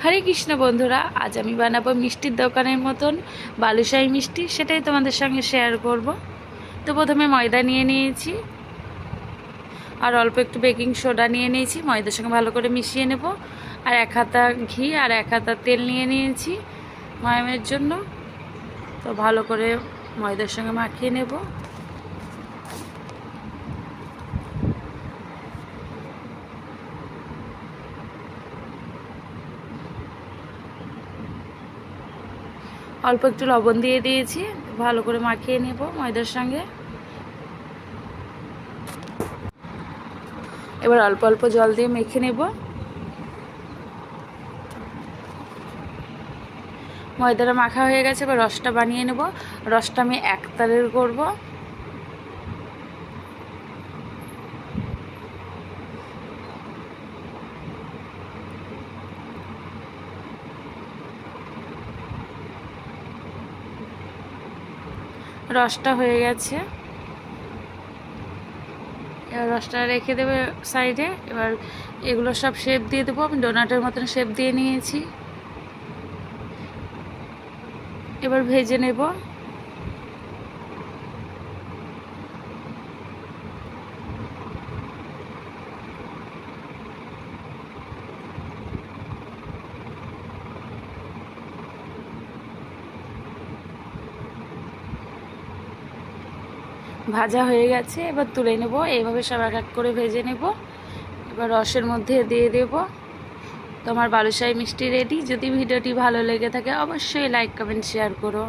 হরে কৃষ্ণ বন্ধুরা, আজ আমি বানাবো মিষ্টির দোকানের মতন বালুশাহী মিষ্টি। সেটাই তোমাদের সঙ্গে শেয়ার করব। তো প্রথমে ময়দা নিয়ে নিয়েছি আর অল্প একটু বেকিং সোডা নিয়ে নিয়েছি, ময়দার সঙ্গে ভালো করে মিশিয়ে নেব। আর 1 হাতা ঘি আর 1 হাতা তেল নিয়ে নিয়েছি ময়ামের জন্য। তো ভালো করে ময়দার সঙ্গে মাখিয়ে নেব। অল্প একটু লবণ দিয়ে দিয়েছি, ভালো করে মাখিয়ে নেব ময়দার সঙ্গে। এবার অল্প অল্প জল দিয়ে মেখে নেব। ময়দাটা মাখা হয়ে গেছে, এবার রসটা বানিয়ে নেব। রসটা আমি 1 তারের করব। রসটা হয়ে গেছে, এবার রসটা রেখে দেবে সাইডে। এবার এগুলো সব শেপ দিয়ে দেবো। আমি ডোনাটের মতন শেপ দিয়ে নিয়েছি। এবার ভেজে নেব। ভাজা হয়ে গেছে, এবার তুলে নেব। এইভাবে সব এক এক করে ভেজে নেব। এবার রসের মধ্যে দিয়ে দেব। তোমার বালুশাহী মিষ্টি রেডি। যদি ভিডিওটি ভালো লেগে থাকে অবশ্যই লাইক কমেন্ট শেয়ার করো।